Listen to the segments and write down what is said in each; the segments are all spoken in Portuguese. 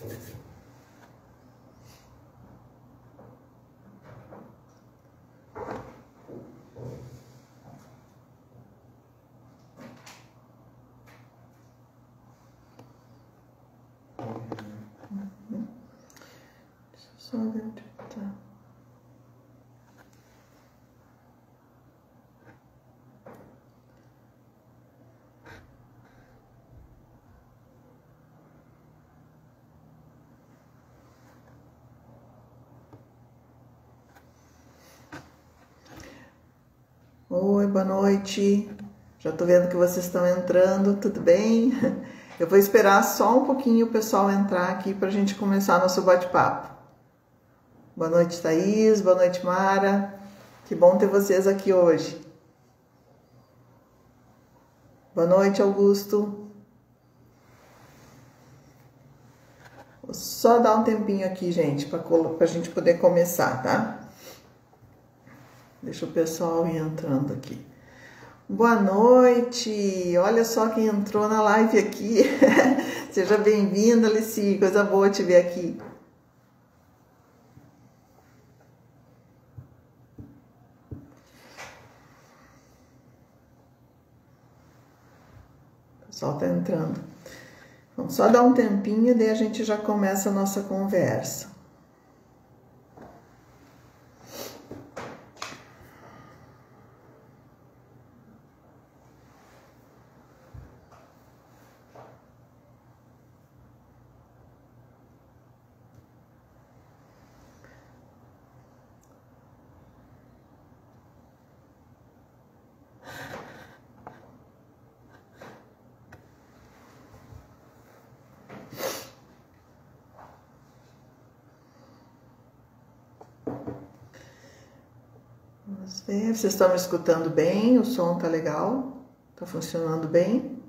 Só ver onde tá. Oi, boa noite. Já tô vendo que vocês estão entrando, tudo bem? Eu vou esperar só um pouquinho o pessoal entrar aqui pra gente começar nosso bate-papo. Boa noite, Thaís. Boa noite, Mara. Que bom ter vocês aqui hoje. Boa noite, Augusto. Vou só dar um tempinho aqui, gente, pra gente poder começar, tá? Deixa o pessoal ir entrando aqui. Boa noite! Olha só quem entrou na live aqui. Seja bem-vinda, Alici. Coisa boa te ver aqui. O pessoal tá entrando. Vamos só dar um tempinho e daí a gente já começa a nossa conversa. Vamos ver, vocês estão me escutando bem? O som tá legal? Tá funcionando bem?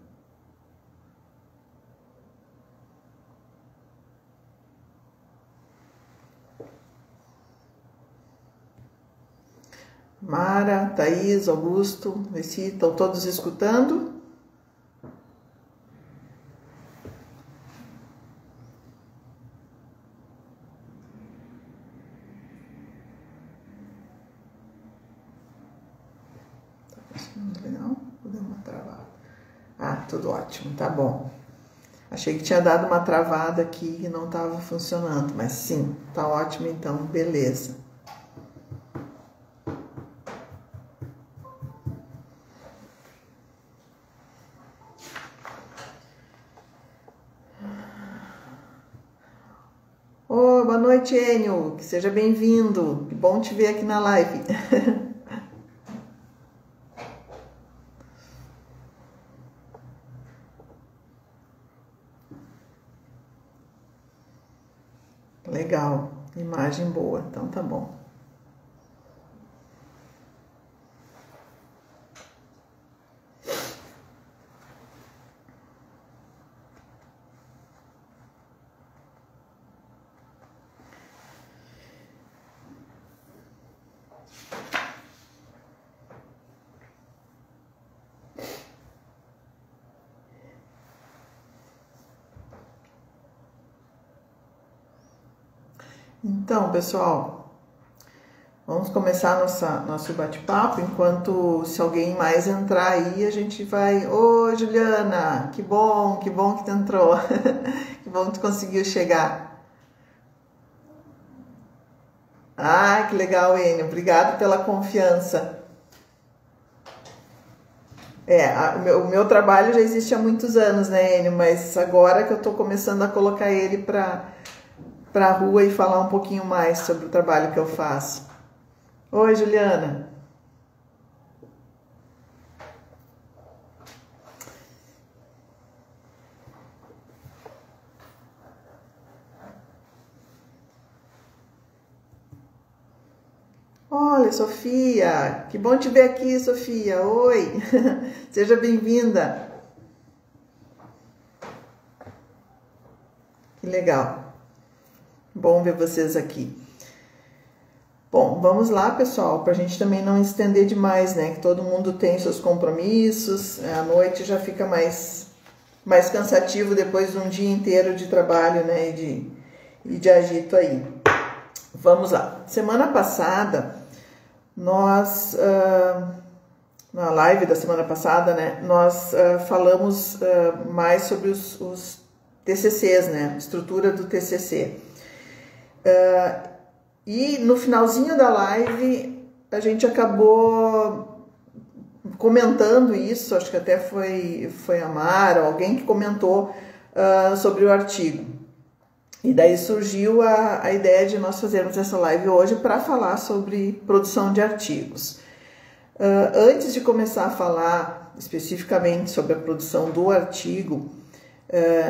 Mara, Thaís, Augusto, Alici, estão todos escutando? Legal? Vou dar uma travada. Ah, tudo ótimo, tá bom. Achei que tinha dado uma travada aqui e não estava funcionando, mas sim, tá ótimo então, beleza. Oh, boa noite, Enio, que seja bem-vindo, que bom te ver aqui na live. Legal, imagem boa, então tá bom. Então, pessoal, vamos começar nosso bate-papo. Enquanto, se alguém mais entrar aí, a gente vai... Ô, Juliana, que bom que tu entrou. Que bom que tu conseguiu chegar. Ah, que legal, Enio. Obrigado pela confiança. O meu trabalho já existe há muitos anos, né, Enio? Mas agora que eu tô começando a colocar ele para a rua e falar um pouquinho mais sobre o trabalho que eu faço. Oi, Juliana. Olha, Sofia, que bom te ver aqui, Sofia. Oi, seja bem-vinda. Que legal. Bom ver vocês aqui. Bom, vamos lá, pessoal, para a gente também não estender demais, né? Que todo mundo tem seus compromissos, a noite já fica mais mais cansativo depois de um dia inteiro de trabalho, né, e de agito aí. Vamos lá. Semana passada, nós, na live da semana passada, né, nós falamos mais sobre os TCCs, né, estrutura do TCC. E no finalzinho da live, a gente acabou comentando isso, acho que até foi a Mara, alguém que comentou sobre o artigo. E daí surgiu a ideia de nós fazermos essa live hoje para falar sobre produção de artigos. Antes de começar a falar especificamente sobre a produção do artigo,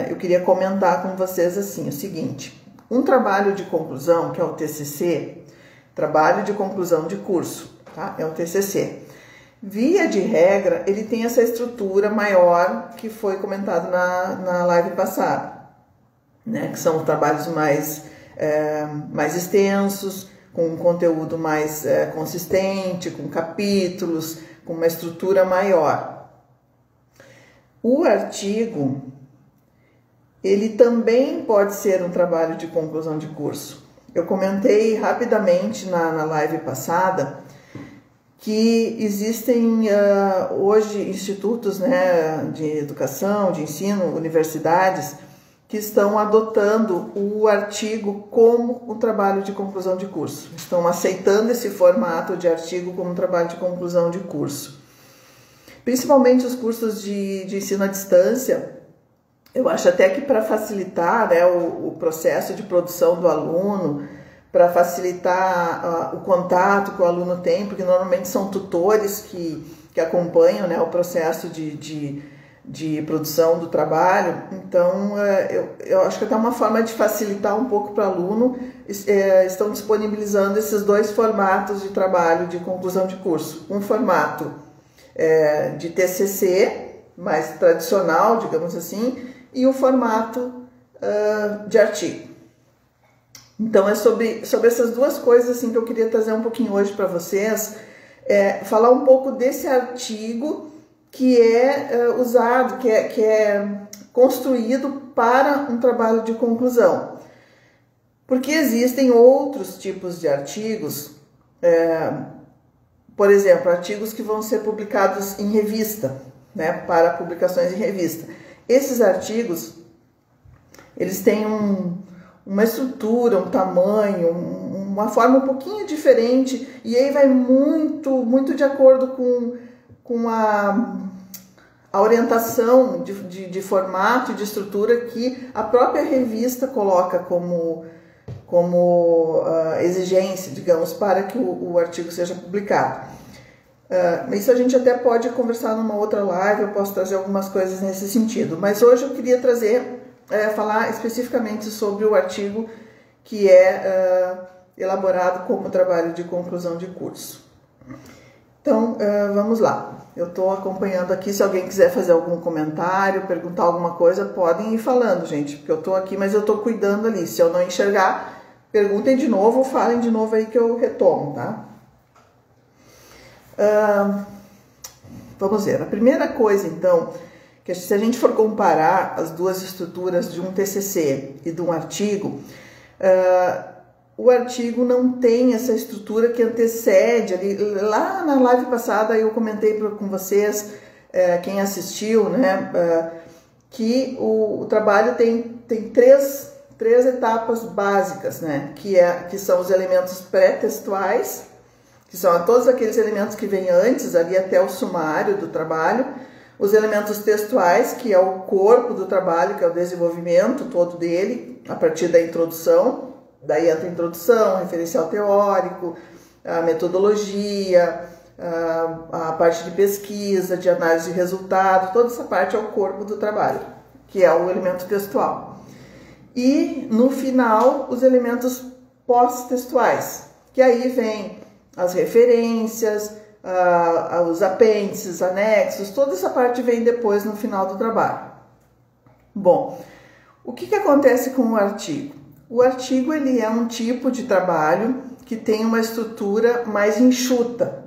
eu queria comentar com vocês assim, o seguinte: um trabalho de conclusão, que é o TCC, trabalho de conclusão de curso, tá? É o TCC. Via de regra, ele tem essa estrutura maior que foi comentado na live passada, né? Que são trabalhos mais extensos, com um conteúdo mais consistente, com capítulos, com uma estrutura maior. O artigo, ele também pode ser um trabalho de conclusão de curso. Eu comentei rapidamente na live passada que existem hoje institutos, né, de educação, de ensino, universidades, que estão adotando o artigo como um trabalho de conclusão de curso. Estão aceitando esse formato de artigo como um trabalho de conclusão de curso. Principalmente os cursos de ensino à distância, eu acho até que para facilitar, né, o processo de produção do aluno, para facilitar o contato que o aluno tem, porque normalmente são tutores que acompanham, né, o processo de produção do trabalho. Então, eu acho que até uma forma de facilitar um pouco para o aluno, estão disponibilizando esses dois formatos de trabalho de conclusão de curso. Um formato de TCC, mais tradicional, digamos assim, e o formato de artigo. Então, é sobre essas duas coisas assim, que eu queria trazer um pouquinho hoje para vocês, falar um pouco desse artigo que é usado, que é construído para um trabalho de conclusão. Porque existem outros tipos de artigos, por exemplo, artigos que vão ser publicados em revista, né, para publicações em revista. Esses artigos, eles têm uma estrutura, um tamanho, uma forma um pouquinho diferente, e aí vai muito de acordo com a orientação de formato e de estrutura que a própria revista coloca como exigência, digamos, para que o artigo seja publicado. Isso a gente até pode conversar numa outra live, eu posso trazer algumas coisas nesse sentido, mas hoje eu queria falar especificamente sobre o artigo que é elaborado como trabalho de conclusão de curso. Então, vamos lá. Eu estou acompanhando aqui, se alguém quiser fazer algum comentário, perguntar alguma coisa, podem ir falando, gente, porque eu estou aqui, mas eu estou cuidando ali. Se eu não enxergar, perguntem de novo ou falem de novo aí que eu retomo, tá? Vamos ver. A primeira coisa, então, que se a gente for comparar as duas estruturas de um TCC e de um artigo, o artigo não tem essa estrutura que antecede ali. Lá na live passada eu comentei com vocês, quem assistiu, né, que o trabalho tem três etapas básicas, né, que são os elementos pré-textuais, que são todos aqueles elementos que vêm antes, ali até o sumário do trabalho, os elementos textuais, que é o corpo do trabalho, que é o desenvolvimento todo dele, a partir da introdução. Daí entra a introdução, referencial teórico, a metodologia, a parte de pesquisa, de análise de resultado, toda essa parte é o corpo do trabalho, que é o elemento textual. E, no final, os elementos pós-textuais, que aí vem as referências, os apêndices, anexos, toda essa parte vem depois no final do trabalho. Bom, o que acontece com o artigo? O artigo ele é um tipo de trabalho que tem uma estrutura mais enxuta,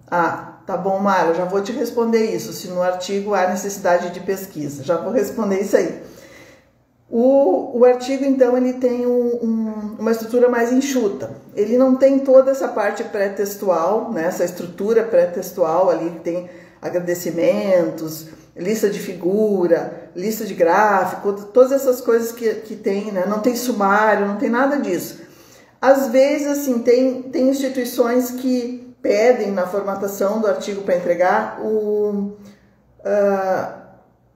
tá? Tá bom, Mara, já vou te responder isso, se no artigo há necessidade de pesquisa. Já vou responder isso aí. O artigo, então, ele tem uma estrutura mais enxuta. Ele não tem toda essa parte pré-textual, né? Essa estrutura pré-textual ali que tem agradecimentos, lista de figura, lista de gráfico, todas essas coisas que tem, né? Não tem sumário, não tem nada disso. Às vezes, assim, tem instituições que pedem na formatação do artigo para entregar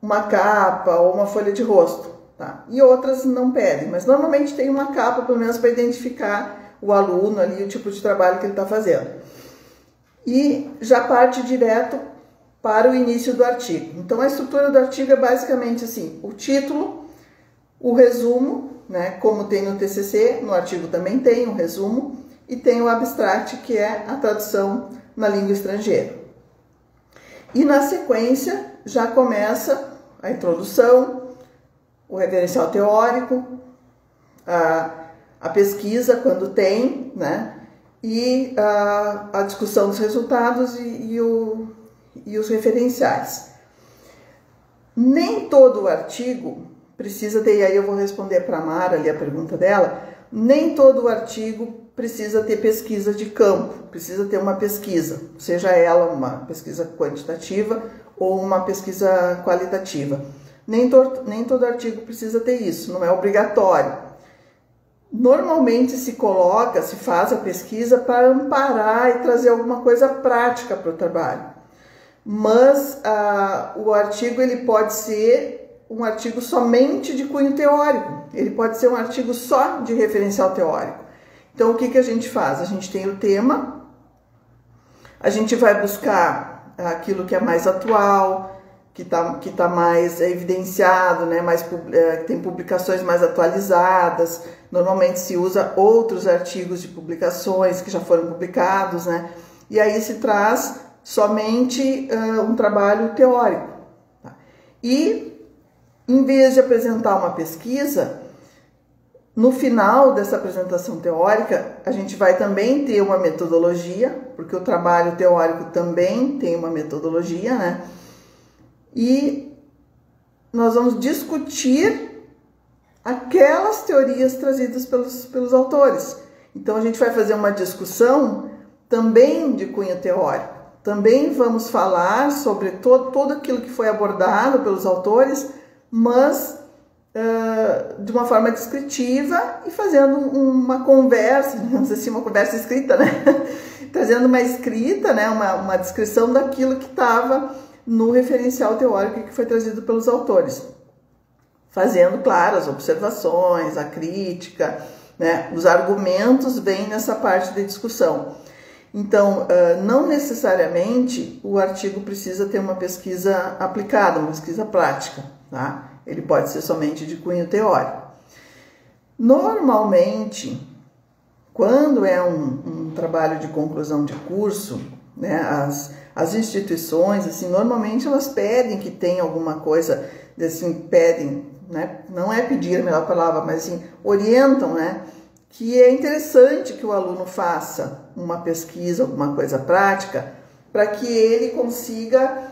uma capa ou uma folha de rosto. Tá? E outras não pedem, mas normalmente tem uma capa, pelo menos, para identificar o aluno ali, o tipo de trabalho que ele está fazendo. E já parte direto para o início do artigo. Então, a estrutura do artigo é basicamente assim, o título, o resumo, né, como tem no TCC, no artigo também tem um resumo, e tem o abstract, que é a tradução na língua estrangeira. E na sequência já começa a introdução, o referencial teórico, a pesquisa, quando tem, né? E a discussão dos resultados e os referenciais. Nem todo o artigo precisa ter, e aí eu vou responder para a Mara ali a pergunta dela, nem todo o artigo precisa ter pesquisa de campo, precisa ter uma pesquisa, seja ela uma pesquisa quantitativa ou uma pesquisa qualitativa. Nem todo artigo precisa ter isso, não é obrigatório. Normalmente se faz a pesquisa para amparar e trazer alguma coisa prática para o trabalho. Mas o artigo ele pode ser um artigo somente de cunho teórico, ele pode ser um artigo só de referencial teórico. Então, o que a gente faz? A gente tem o tema, a gente vai buscar aquilo que é mais atual, que tá mais evidenciado, né? Tem publicações mais atualizadas. Normalmente se usa outros artigos de publicações que já foram publicados, né? E aí se traz somente um trabalho teórico. Tá? E, em vez de apresentar uma pesquisa, no final dessa apresentação teórica, a gente vai também ter uma metodologia, porque o trabalho teórico também tem uma metodologia, né? E nós vamos discutir aquelas teorias trazidas pelos autores. Então, a gente vai fazer uma discussão também de cunho teórico. Também vamos falar sobre todo aquilo que foi abordado pelos autores, mas de uma forma descritiva e fazendo uma conversa, digamos assim, uma conversa escrita, né? Trazendo uma escrita, né? Uma descrição daquilo que estava no referencial teórico que foi trazido pelos autores. Fazendo, claro, as observações, a crítica, né? Os argumentos vêm nessa parte de discussão. Então, não necessariamente o artigo precisa ter uma pesquisa aplicada, uma pesquisa prática, tá? Ele pode ser somente de cunho teórico. Normalmente, quando é um trabalho de conclusão de curso, né, as instituições, assim, normalmente elas pedem que tenha alguma coisa, assim, pedem, né, não é pedir a melhor palavra, mas assim, orientam, né, que é interessante que o aluno faça uma pesquisa, alguma coisa prática, para que ele consiga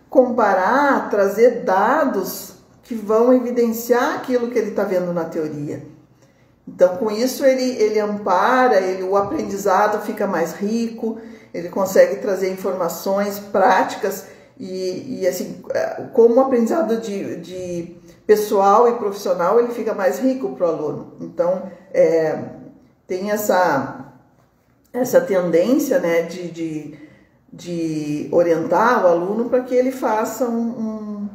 comparar, trazer dados que vão evidenciar aquilo que ele está vendo na teoria. Então, com isso, ele ampara, o aprendizado fica mais rico, ele consegue trazer informações práticas e assim, como o aprendizado de pessoal e profissional, ele fica mais rico para o aluno. Então, tem essa tendência, né, de orientar o aluno para que ele faça um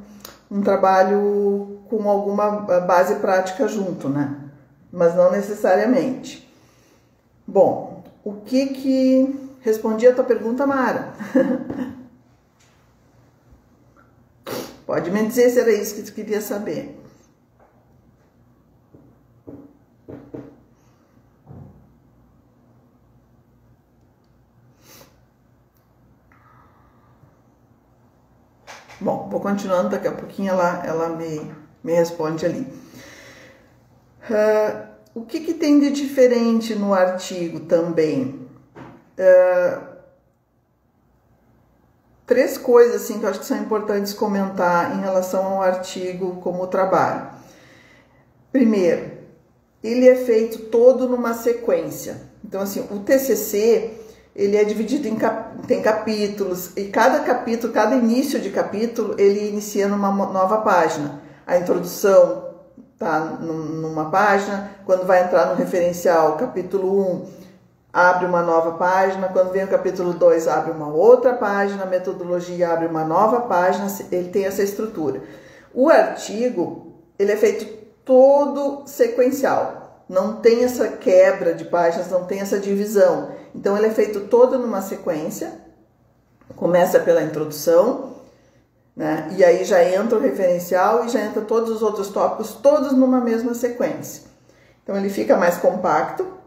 trabalho com alguma base prática junto, né? Mas não necessariamente. Bom, o que respondi a tua pergunta, Mara? Pode me dizer se era isso que tu queria saber. Bom, vou continuando, daqui a pouquinho ela me responde ali. O que tem de diferente no artigo também? três coisas assim que eu acho que são importantes comentar em relação ao artigo como trabalho. Primeiro, ele é feito todo numa sequência. Então, assim, o TCC, ele é dividido tem capítulos, e cada capítulo, cada início de capítulo, ele inicia numa nova página. A introdução tá numa página, quando vai entrar no referencial, capítulo 1, abre uma nova página, quando vem o capítulo 2, abre uma outra página, a metodologia abre uma nova página, ele tem essa estrutura. O artigo, ele é feito todo sequencial, não tem essa quebra de páginas, não tem essa divisão. Então, ele é feito todo numa sequência, começa pela introdução, né? E aí já entra o referencial e já entra todos os outros tópicos, todos numa mesma sequência. Então, ele fica mais compacto,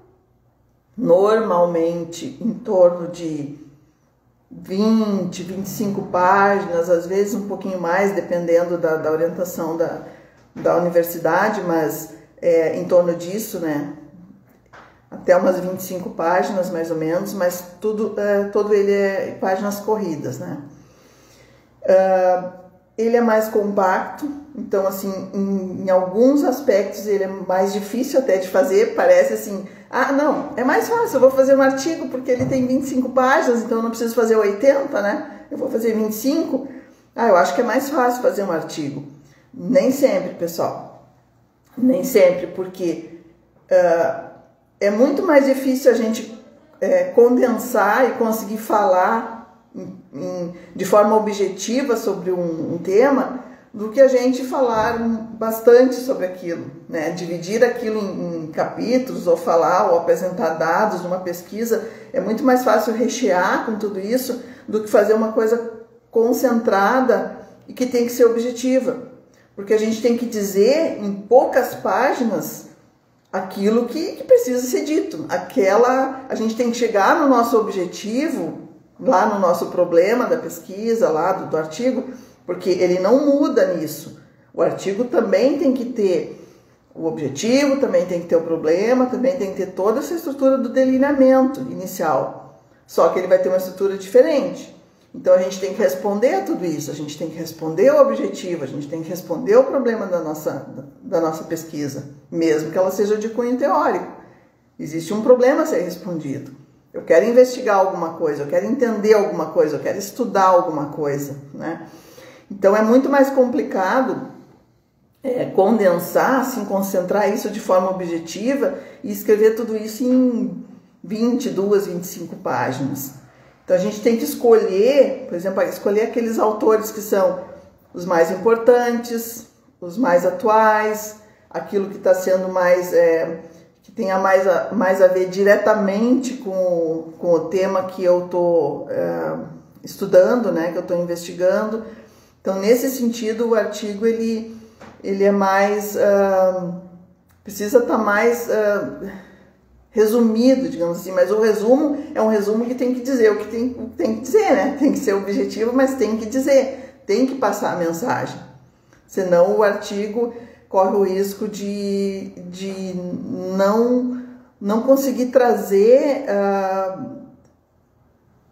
normalmente em torno de 20, 25 páginas, às vezes um pouquinho mais, dependendo da orientação da universidade, mas em torno disso, né? Até umas 25 páginas, mais ou menos, mas todo ele é páginas corridas, né? Ele é mais compacto, então, assim, em alguns aspectos ele é mais difícil até de fazer, parece assim, não, é mais fácil, eu vou fazer um artigo porque ele tem 25 páginas, então eu não preciso fazer 80, né? Eu vou fazer 25. Eu acho que é mais fácil fazer um artigo. Nem sempre, pessoal. Nem sempre, porque é muito mais difícil a gente condensar e conseguir falar de forma objetiva sobre um tema do que a gente falar bastante sobre aquilo, né? Dividir aquilo em capítulos ou falar ou apresentar dados numa pesquisa é muito mais fácil rechear com tudo isso do que fazer uma coisa concentrada e que tem que ser objetiva, porque a gente tem que dizer em poucas páginas aquilo que precisa ser dito. A gente tem que chegar no nosso objetivo, lá no nosso problema da pesquisa, lá do artigo, porque ele não muda nisso. O artigo também tem que ter o objetivo, também tem que ter o problema, também tem que ter toda essa estrutura do delineamento inicial. Só que ele vai ter uma estrutura diferente. Então a gente tem que responder a tudo isso, a gente tem que responder o objetivo, a gente tem que responder o problema da nossa pesquisa, mesmo que ela seja de cunho teórico. Existe um problema a ser respondido. Eu quero investigar alguma coisa, eu quero entender alguma coisa, eu quero estudar alguma coisa, né? Então é muito mais complicado condensar, assim, concentrar isso de forma objetiva e escrever tudo isso em 22, 25 páginas. Então a gente tem que escolher, por exemplo, escolher aqueles autores que são os mais importantes, os mais atuais, aquilo que está sendo mais, que tenha mais a ver diretamente com o tema que eu estou estudando, né, que eu estou investigando. Então, nesse sentido, o artigo ele é mais, precisa estar mais resumido, digamos assim, mas o resumo é um resumo que tem que dizer o que tem que dizer, né? Tem que ser objetivo, mas tem que dizer, tem que passar a mensagem. Senão o artigo corre o risco de não conseguir trazer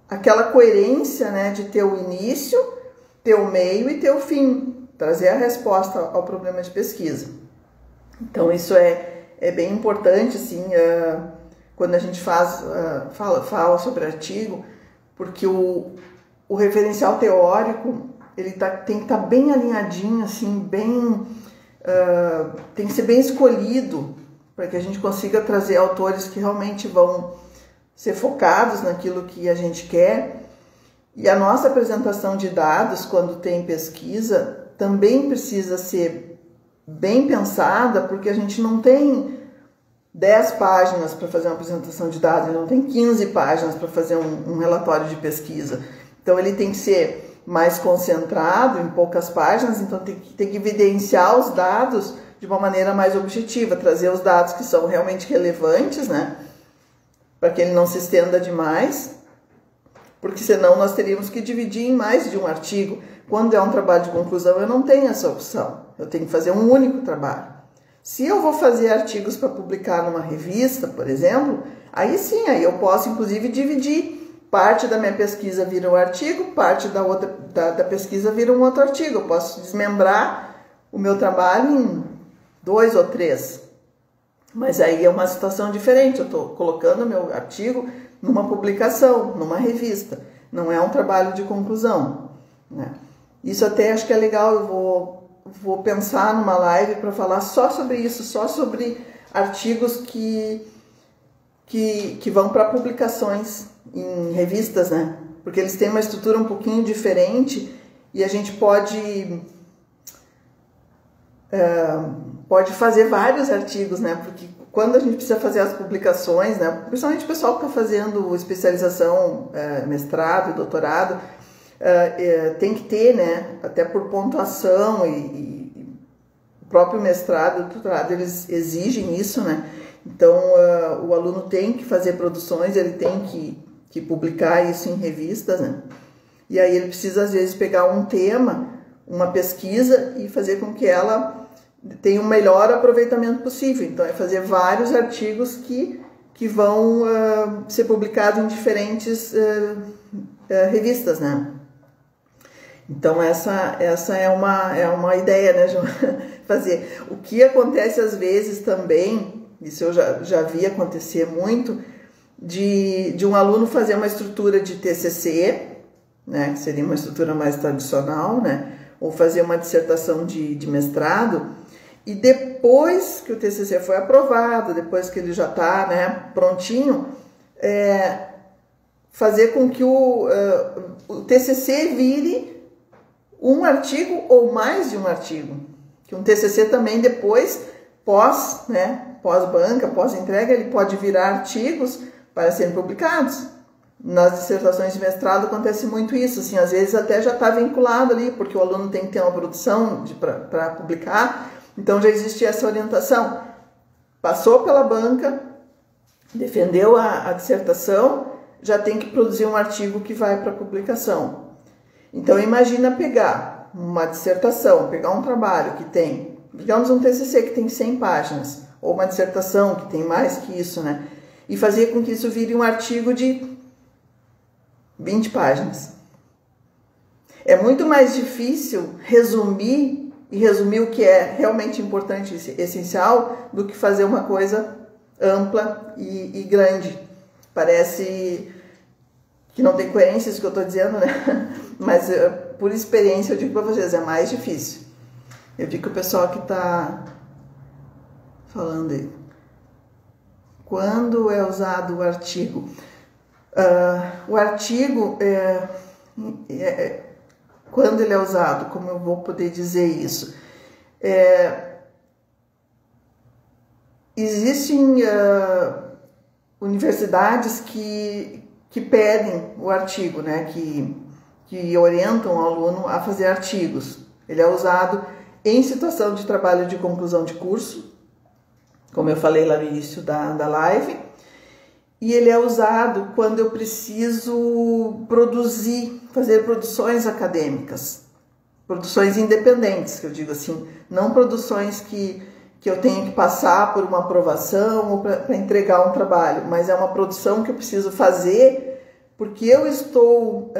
aquela coerência, né, de ter o início, ter o meio e ter o fim, trazer a resposta ao problema de pesquisa. Então isso é bem importante, assim, quando a gente fala sobre artigo, porque o referencial teórico ele tem que estar bem alinhadinho, assim, tem que ser bem escolhido para que a gente consiga trazer autores que realmente vão ser focados naquilo que a gente quer. E a nossa apresentação de dados, quando tem pesquisa, também precisa ser bem pensada, porque a gente não tem 10 páginas para fazer uma apresentação de dados, não tem 15 páginas para fazer um relatório de pesquisa. Então ele tem que ser mais concentrado em poucas páginas, então tem que evidenciar os dados de uma maneira mais objetiva, trazer os dados que são realmente relevantes, né, para que ele não se estenda demais, porque senão nós teríamos que dividir em mais de um artigo. Quando é um trabalho de conclusão, eu não tenho essa opção, eu tenho que fazer um único trabalho. Se eu vou fazer artigos para publicar numa revista, por exemplo, aí sim, aí eu posso inclusive dividir parte da minha pesquisa vira um artigo, parte da pesquisa vira um outro artigo. Eu posso desmembrar o meu trabalho em 2 ou 3. Mas aí é uma situação diferente. Eu estou colocando o meu artigo numa publicação, numa revista. Não é um trabalho de conclusão, né? Isso até acho que é legal. Eu vou pensar numa live para falar só sobre isso, só sobre artigos que vão para publicações em revistas, né? Porque eles têm uma estrutura um pouquinho diferente e a gente pode fazer vários artigos, né? Porque quando a gente precisa fazer as publicações, né? Principalmente o pessoal que está fazendo especialização, mestrado e doutorado, tem que ter, né? Até por pontuação e o próprio mestrado e doutorado, eles exigem isso, né? Então, o aluno tem que fazer produções, ele tem que publicar isso em revistas, né? E aí ele precisa, às vezes, pegar um tema, uma pesquisa e fazer com que ela tenha o melhor aproveitamento possível. Então, é fazer vários artigos que vão ser publicados em diferentes revistas, né? Então, essa é uma ideia, né, João? Fazer. O que acontece, às vezes, também, isso eu já vi acontecer muito, de um aluno fazer uma estrutura de TCC, né, que seria uma estrutura mais tradicional, né, ou fazer uma dissertação de mestrado, e depois que o TCC foi aprovado, depois que ele já está, né, prontinho, fazer com que o TCC vire um artigo ou mais de um artigo. Que um TCC também depois, pós-banca, pós-entrega, ele pode virar artigos para serem publicados. Nas dissertações de mestrado acontece muito isso, assim, às vezes até já está vinculado ali, porque o aluno tem que ter uma produção para publicar, então já existe essa orientação. Passou pela banca, defendeu a dissertação, já tem que produzir um artigo que vai para publicação. Então imagina pegar uma dissertação, pegar um trabalho que tem, digamos um TCC que tem 100 páginas, ou uma dissertação que tem mais que isso, né? E fazer com que isso vire um artigo de 20 páginas. É muito mais difícil resumir o que é realmente importante e essencial do que fazer uma coisa ampla e grande. Parece que não tem coerência isso que eu estou dizendo, né? Mas por experiência eu digo para vocês, é mais difícil. Eu digo que o pessoal que está falando aí, quando é usado o artigo? O artigo, quando ele é usado, como eu vou poder dizer isso? Existem universidades que pedem o artigo, né? Que orientam o aluno a fazer artigos. Ele é usado em situação de trabalho de conclusão de curso, como eu falei lá no início da live, e ele é usado quando eu preciso fazer produções acadêmicas, produções independentes, que eu digo assim, não produções que eu tenho que passar por uma aprovação ou para entregar um trabalho, mas é uma produção que eu preciso fazer porque eu estou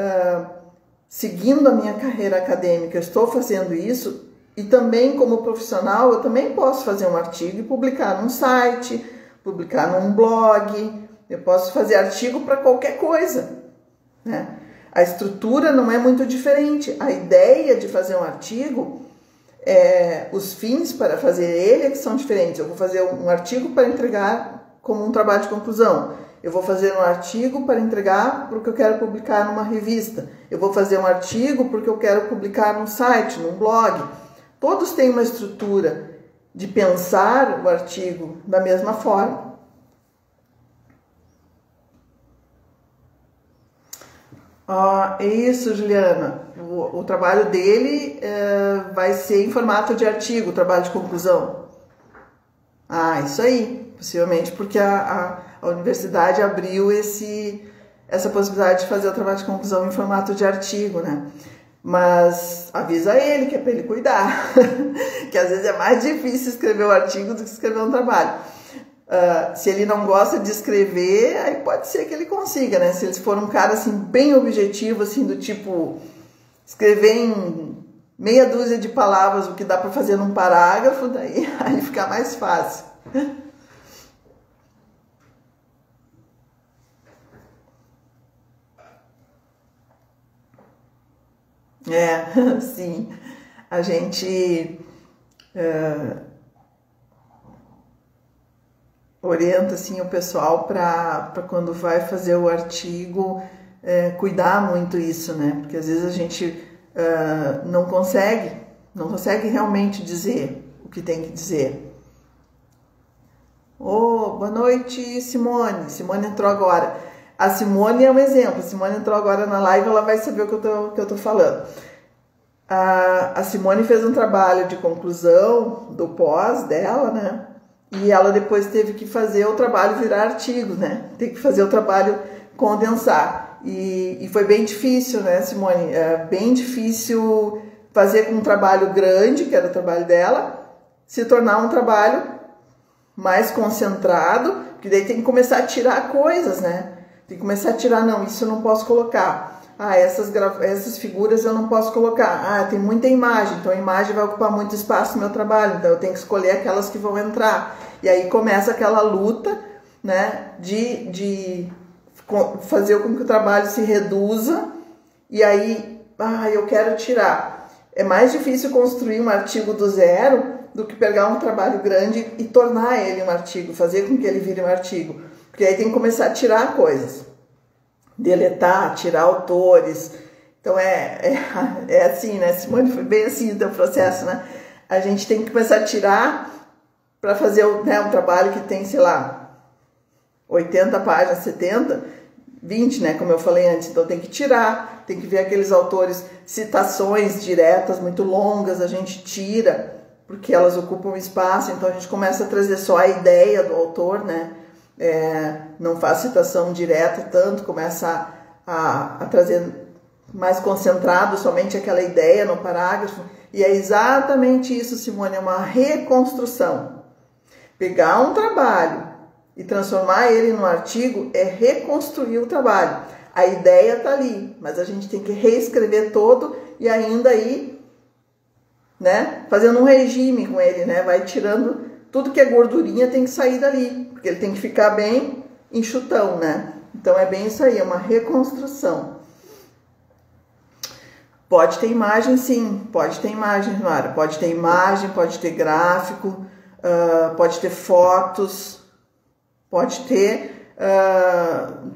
seguindo a minha carreira acadêmica, eu estou fazendo isso, e também como profissional eu também posso fazer um artigo e publicar num site, publicar num blog, eu posso fazer artigo para qualquer coisa, né? A estrutura não é muito diferente, a ideia de fazer um artigo, os fins para fazer ele é que são diferentes. Eu vou fazer um artigo para entregar como um trabalho de conclusão, eu vou fazer um artigo para entregar porque eu quero publicar numa revista, eu vou fazer um artigo porque eu quero publicar num site, num blog. Todos têm uma estrutura de pensar o artigo da mesma forma. É isso, Juliana. O trabalho dele vai ser em formato de artigo, o trabalho de conclusão. Isso aí. Possivelmente porque a universidade abriu essa possibilidade de fazer o trabalho de conclusão em formato de artigo, né? Mas avisa ele que é para ele cuidar, que às vezes é mais difícil escrever um artigo do que escrever um trabalho. Se ele não gosta de escrever, aí pode ser que ele consiga, né? Se ele for um cara assim bem objetivo, assim do tipo escrever em meia dúzia de palavras o que dá para fazer num parágrafo, daí aí fica mais fácil. Sim, a gente orienta assim o pessoal para quando vai fazer o artigo cuidar muito isso, né? Porque às vezes a gente não consegue realmente dizer o que tem que dizer. Boa noite, Simone. Simone entrou agora. A Simone é um exemplo. A Simone entrou agora na live, ela vai saber o que eu tô falando. A Simone fez um trabalho de conclusão do pós dela, né? E ela depois teve que fazer o trabalho virar artigo, né? Tem que fazer o trabalho condensar. E foi bem difícil, né, Simone? Bem difícil fazer com um trabalho grande, que era o trabalho dela, se tornar um trabalho mais concentrado, porque daí tem que começar a tirar coisas, né? Tem que começar a tirar, não, isso eu não posso colocar. Essas figuras eu não posso colocar. Tem muita imagem, então a imagem vai ocupar muito espaço no meu trabalho, então eu tenho que escolher aquelas que vão entrar. E aí começa aquela luta, né, de fazer com que o trabalho se reduza, e aí, eu quero tirar. É mais difícil construir um artigo do zero do que pegar um trabalho grande e tornar ele um artigo, fazer com que ele vire um artigo. Porque aí tem que começar a tirar coisas, deletar, tirar autores. Então é assim, né, Simone? Foi bem assim o teu processo, né? A gente tem que começar a tirar para fazer um trabalho que tem, sei lá, 80 páginas, 70, 20, né, como eu falei antes. Então tem que tirar, tem que ver aqueles autores, citações diretas muito longas, a gente tira, porque elas ocupam espaço, então a gente começa a trazer só a ideia do autor, né? Não faz citação direta tanto, começa a trazer mais concentrado somente aquela ideia no parágrafo. E é exatamente isso, Simone, é uma reconstrução. Pegar um trabalho e transformar ele num artigo é reconstruir o trabalho. A ideia está ali, mas a gente tem que reescrever todo e ainda aí, né, fazendo um regime com ele, né, vai tirando tudo que é gordurinha, tem que sair dali, porque ele tem que ficar bem enxutão, né? Então é bem isso aí, é uma reconstrução. Pode ter imagem, sim, pode ter imagem, Mara, pode ter imagem, pode ter gráfico, pode ter fotos, pode ter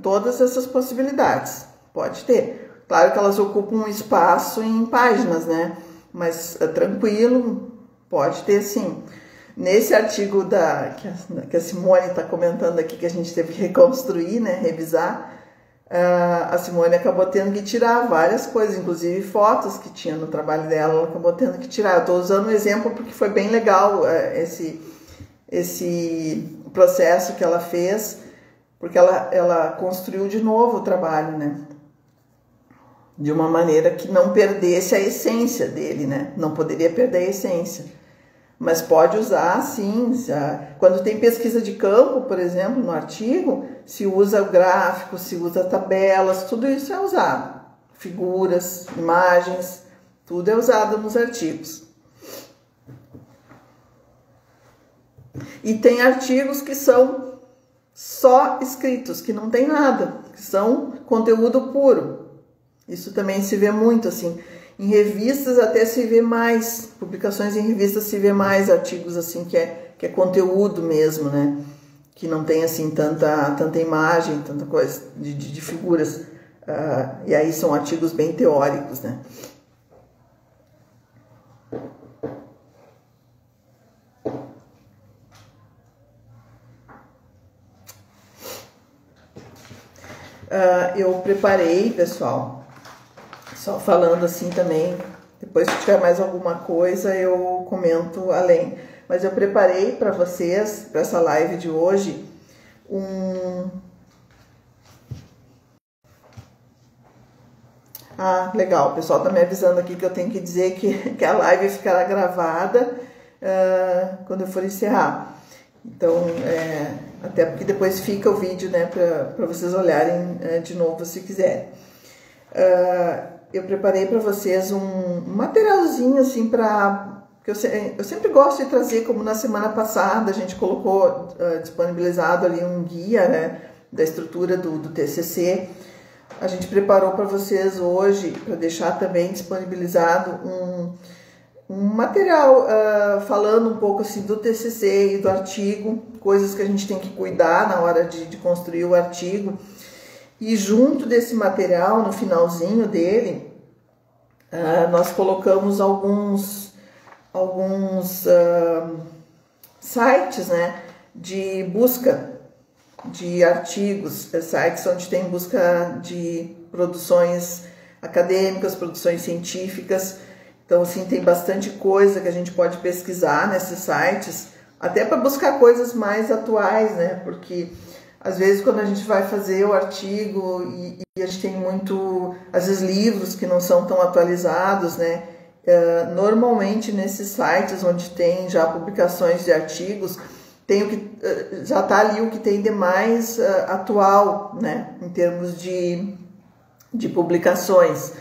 todas essas possibilidades, pode ter. Claro que elas ocupam um espaço em páginas, né? Mas tranquilo, pode ter sim. Nesse artigo que a Simone está comentando aqui, que a gente teve que reconstruir, né, revisar, a Simone acabou tendo que tirar várias coisas, inclusive fotos que tinha no trabalho dela, ela acabou tendo que tirar. Eu estou usando um exemplo porque foi bem legal esse processo que ela fez, porque ela construiu de novo o trabalho, né? De uma maneira que não perdesse a essência dele, né? Não poderia perder a essência. Mas pode usar, sim. Quando tem pesquisa de campo, por exemplo, no artigo, se usa o gráfico, se usa tabelas, tudo isso é usado. Figuras, imagens, tudo é usado nos artigos. E tem artigos que são só escritos, que não tem nada, que são conteúdo puro. Isso também se vê muito, assim. Em revistas até se vê mais, publicações em revistas se vê mais artigos assim que é conteúdo mesmo, né? Que não tem assim tanta imagem, tanta coisa de figuras. E aí são artigos bem teóricos, né? Eu preparei, pessoal, só falando assim também, depois se tiver mais alguma coisa eu comento além. Mas eu preparei para vocês, para essa live de hoje, legal, o pessoal tá me avisando aqui que eu tenho que dizer que a live ficará gravada quando eu for encerrar. Então, até porque depois fica o vídeo, né, para vocês olharem de novo se quiserem. Eu preparei para vocês um materialzinho assim que eu sempre gosto de trazer, como na semana passada a gente colocou disponibilizado ali um guia, né, da estrutura do TCC. A gente preparou para vocês hoje, para deixar também disponibilizado um material falando um pouco assim do TCC e do artigo, coisas que a gente tem que cuidar na hora de construir o artigo. E junto desse material, no finalzinho dele, nós colocamos alguns sites, né, de busca de artigos, sites onde tem busca de produções acadêmicas, produções científicas. Então, assim, tem bastante coisa que a gente pode pesquisar nesses sites, até para buscar coisas mais atuais, né? Porque, às vezes, quando a gente vai fazer o artigo e a gente tem às vezes, livros que não são tão atualizados, né? Normalmente, nesses sites onde tem já publicações de artigos, já está ali o que tem de mais atual, né? Em termos de publicações.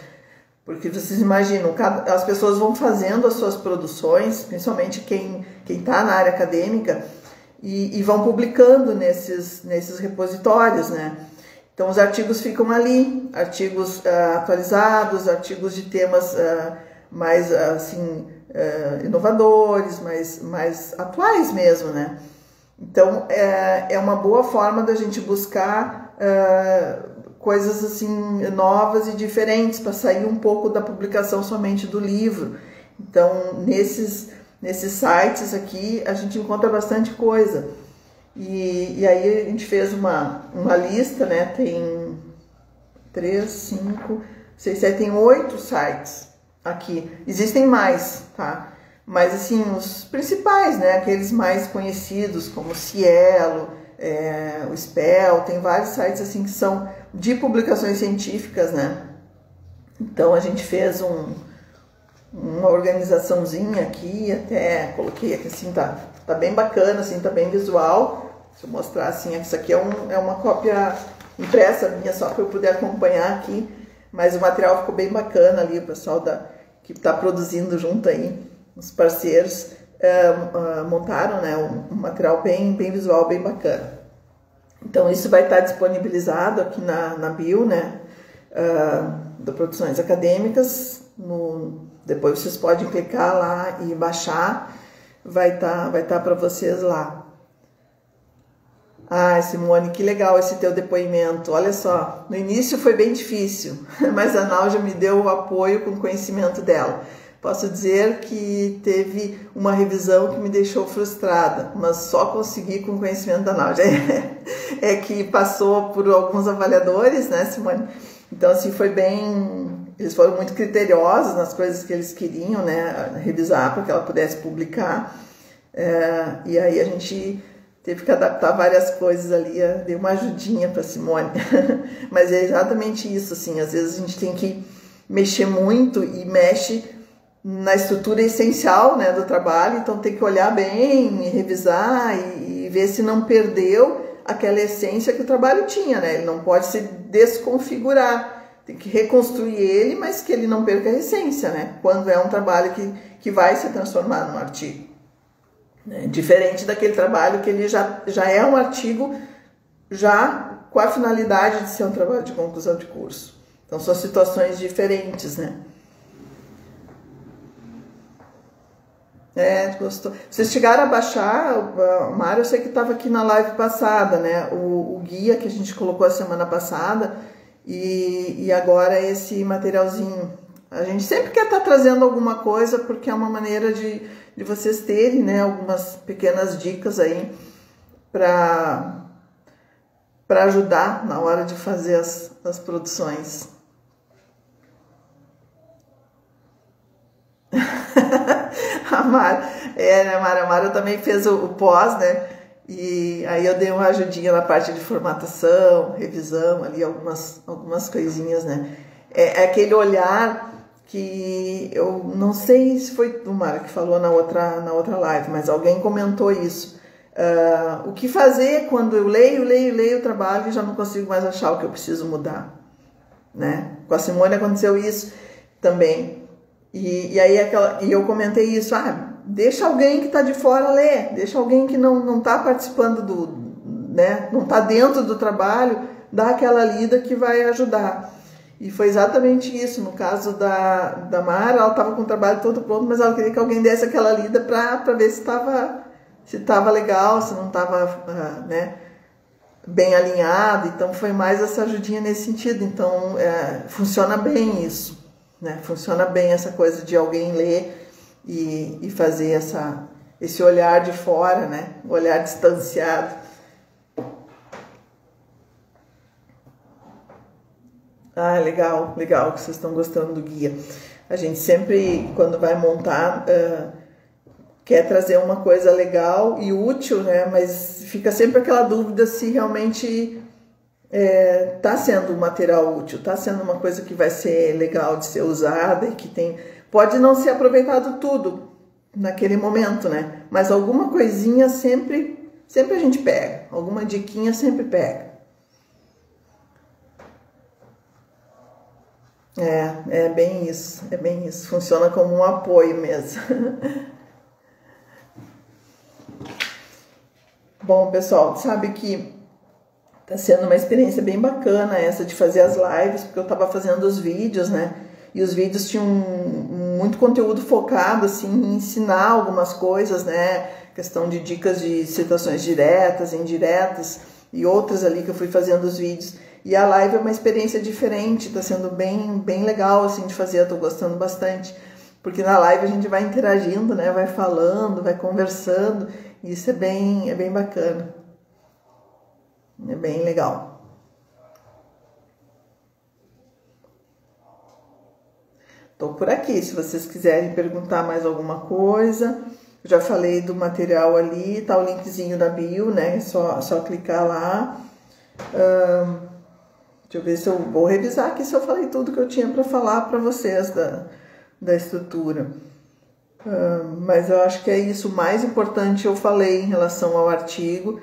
Porque vocês imaginam, as pessoas vão fazendo as suas produções, principalmente quem está na área acadêmica, e vão publicando nesses repositórios, né? Então, os artigos ficam ali, artigos atualizados, artigos de temas mais, assim, inovadores, mais atuais mesmo, né? Então, é uma boa forma da gente buscar coisas assim novas e diferentes, para sair um pouco da publicação somente do livro. Então, nesses sites aqui, a gente encontra bastante coisa. E aí a gente fez uma lista, né? Tem 3, 5, 6, 7, tem 8 sites aqui. Existem mais, tá? Mas assim, os principais, né? Aqueles mais conhecidos, como o Cielo, o Spell, tem vários sites assim que são de publicações científicas, né? Então a gente fez uma organizaçãozinha aqui, até coloquei aqui assim, tá bem bacana, assim, tá bem visual. Deixa eu mostrar assim, isso aqui é uma cópia impressa minha, só para eu poder acompanhar aqui, mas o material ficou bem bacana ali, o pessoal que está produzindo junto aí, os parceiros, montaram, né, um material bem visual, bem bacana. Então, isso vai estar disponibilizado aqui na bio, né, do Produções Acadêmicas. Depois vocês podem clicar lá e baixar, vai estar para vocês lá. Ah, Simone, que legal esse teu depoimento. Olha só, no início foi bem difícil, mas a Náudia me deu o apoio com o conhecimento dela. Posso dizer que teve uma revisão que me deixou frustrada, mas só consegui com o conhecimento da Náudia. É que passou por alguns avaliadores, né, Simone? Então, assim, foi bem... Eles foram muito criteriosos nas coisas que eles queriam, né, revisar para que ela pudesse publicar. E aí a gente teve que adaptar várias coisas ali, dei uma ajudinha para Simone. Mas é exatamente isso, assim, às vezes a gente tem que mexer muito e mexe na estrutura essencial, né, do trabalho, então tem que olhar bem, revisar e ver se não perdeu aquela essência que o trabalho tinha, né? Ele não pode se desconfigurar, tem que reconstruir ele, mas que ele não perca a essência, né? Quando é um trabalho que vai se transformar num artigo, né? Diferente daquele trabalho que ele já é um artigo já com a finalidade de ser um trabalho de conclusão de curso. Então são situações diferentes, né? Gostou. Vocês chegaram a baixar, Mário, eu sei que estava aqui na live passada, né? O guia que a gente colocou a semana passada e agora esse materialzinho. A gente sempre quer estar trazendo alguma coisa porque é uma maneira de vocês terem, né, algumas pequenas dicas aí para ajudar na hora de fazer as produções. A Mara também fez o pós, né? E aí eu dei uma ajudinha na parte de formatação, revisão, ali algumas coisinhas, né? É aquele olhar que eu não sei se foi o Mara que falou na outra live, mas alguém comentou isso. O que fazer quando eu leio o trabalho e já não consigo mais achar o que eu preciso mudar, né? Com a Simone aconteceu isso também. E aí eu comentei isso, deixa alguém que está de fora ler, deixa alguém que não está participando né, não está dentro do trabalho, dá aquela lida que vai ajudar. E foi exatamente isso. No caso da Mara, ela estava com o trabalho todo pronto, mas ela queria que alguém desse aquela lida para ver se estava legal, se não estava né, bem alinhado. Então foi mais essa ajudinha nesse sentido. Então funciona bem isso, né? Funciona bem essa coisa de alguém ler e fazer esse olhar de fora, né? O olhar distanciado. Legal que vocês estão gostando do guia. A gente sempre, quando vai montar, quer trazer uma coisa legal e útil, né? Mas fica sempre aquela dúvida se realmente tá sendo um material útil, tá sendo uma coisa que vai ser legal de ser usada e que pode não ser aproveitado tudo naquele momento, né? Mas alguma coisinha sempre a gente pega, alguma diquinha sempre pega. É bem isso, funciona como um apoio mesmo. Bom, pessoal, sabe que tá sendo uma experiência bem bacana essa de fazer as lives, porque eu tava fazendo os vídeos, né? E os vídeos tinham muito conteúdo focado, assim, em ensinar algumas coisas, né? Questão de dicas de citações diretas, indiretas e outras ali que eu fui fazendo os vídeos. E a live é uma experiência diferente, tá sendo bem legal, assim, de fazer, eu tô gostando bastante. Porque na live a gente vai interagindo, né? Vai falando, vai conversando, e isso é bem bacana. É bem legal. Tô por aqui, se vocês quiserem perguntar mais alguma coisa. Eu já falei do material ali, tá o linkzinho na bio, né? É só clicar lá. Deixa eu ver se eu vou revisar aqui se eu falei tudo que eu tinha para falar para vocês da estrutura. Mas eu acho que é isso. O mais importante eu falei em relação ao artigo,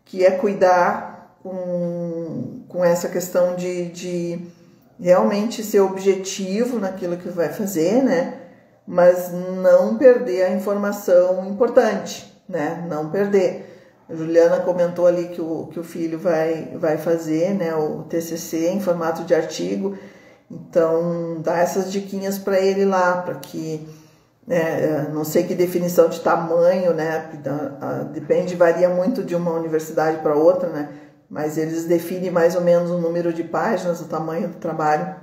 que é cuidar com essa questão de realmente ser objetivo naquilo que vai fazer, né? Mas não perder a informação importante, né? Não perder. A Juliana comentou ali que o filho vai fazer, né, o TCC em formato de artigo. Então, dá essas diquinhas para ele lá, para que, não sei que definição de tamanho, né, depende, varia muito de uma universidade para outra, né, mas eles definem mais ou menos o número de páginas, o tamanho do trabalho.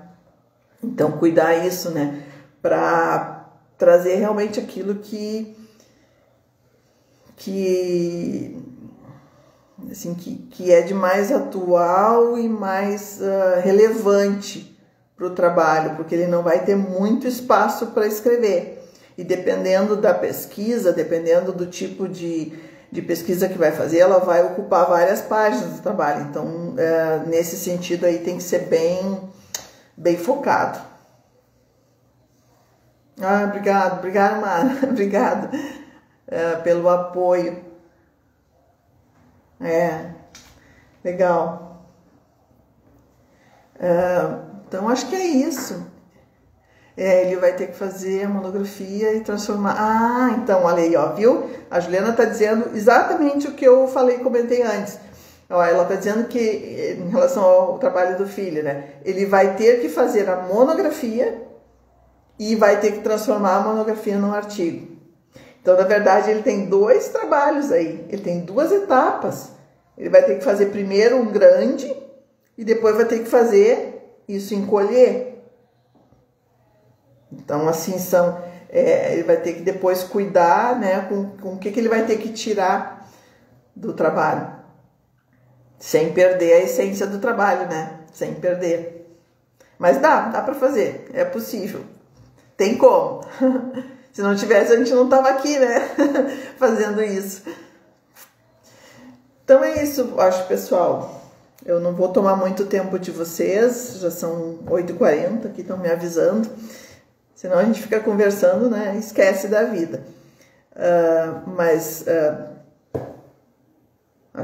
Então, cuidar isso, né, para trazer realmente aquilo que é de mais atual e mais relevante para o trabalho, porque ele não vai ter muito espaço para escrever. E dependendo da pesquisa, dependendo do tipo de pesquisa que vai fazer, ela vai ocupar várias páginas do trabalho. Então, nesse sentido aí, tem que ser bem focado. Obrigado, Mara. Obrigado pelo apoio. Legal. Então, acho que é isso. Ele vai ter que fazer a monografia e transformar... então, olha aí, ó, viu? A Juliana está dizendo exatamente o que eu falei, comentei antes. Ó, ela está dizendo que, em relação ao trabalho do filho, né? Ele vai ter que fazer a monografia e vai ter que transformar a monografia num artigo. Então, na verdade, ele tem 2 trabalhos aí. Ele tem 2 etapas. Ele vai ter que fazer primeiro um grande e depois vai ter que fazer isso encolher. Então, assim, ele vai ter que depois cuidar, né, com o que ele vai ter que tirar do trabalho. Sem perder a essência do trabalho, né? Sem perder. Mas dá para fazer. É possível. Tem como. Se não tivesse, a gente não estava aqui, né? Fazendo isso. Então é isso, acho, pessoal. Eu não vou tomar muito tempo de vocês. Já são 8h40, aqui estão me avisando. Senão a gente fica conversando, né? Esquece da vida.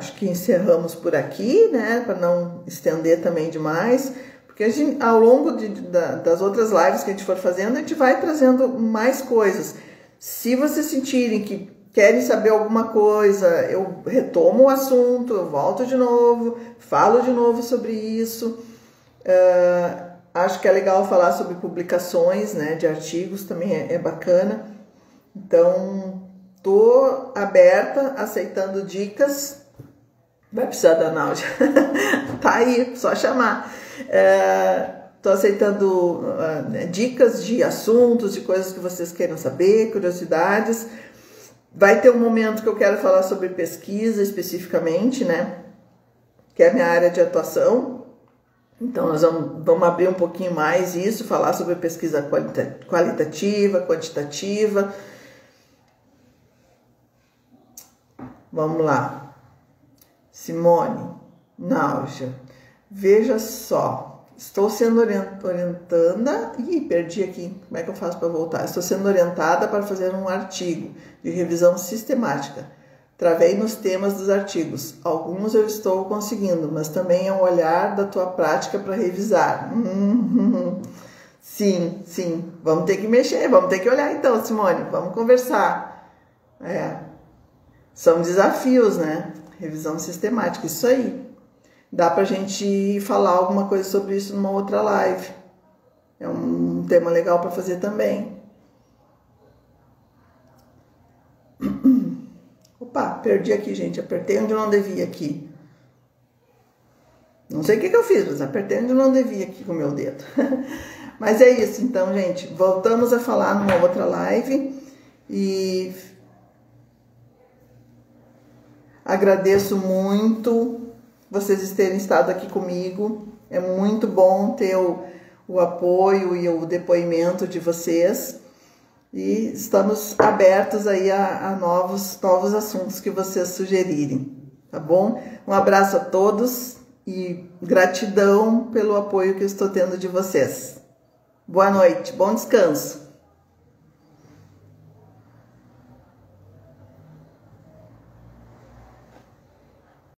acho que encerramos por aqui, né? Para não estender também demais. Porque ao longo das outras lives que a gente for fazendo, a gente vai trazendo mais coisas. Se vocês sentirem que querem saber alguma coisa, eu retomo o assunto, eu volto de novo, falo de novo sobre isso. Acho que é legal falar sobre publicações, né, de artigos, também é bacana. Então, tô aberta, aceitando dicas. Vai precisar da Náudia. Tá aí, só chamar. Tô aceitando dicas de assuntos, de coisas que vocês queiram saber, curiosidades. Vai ter um momento que eu quero falar sobre pesquisa especificamente, né? Que é a minha área de atuação. Então, nós vamos abrir um pouquinho mais isso, falar sobre pesquisa qualitativa, quantitativa. Vamos lá. Simone, Náudia, veja só, estou sendo orientada... Ih, perdi aqui, como é que eu faço para voltar? Estou sendo orientada para fazer um artigo de revisão sistemática. Travei nos temas dos artigos. Alguns eu estou conseguindo, mas também é um olhar da tua prática para revisar. Sim, sim. Vamos ter que mexer, vamos ter que olhar então, Simone. Vamos conversar. São desafios, né? Revisão sistemática, isso aí. Dá pra gente falar alguma coisa sobre isso numa outra live. É um tema legal para fazer também. Opa, perdi aqui, gente. Apertei onde eu não devia aqui. Não sei o que eu fiz, mas apertei onde eu não devia aqui com o meu dedo. Mas é isso, então, gente. Voltamos a falar numa outra live. E agradeço muito vocês terem estado aqui comigo. É muito bom ter o apoio e o depoimento de vocês. E estamos abertos aí a novos assuntos que vocês sugerirem, tá bom? Um abraço a todos e gratidão pelo apoio que eu estou tendo de vocês. Boa noite, bom descanso.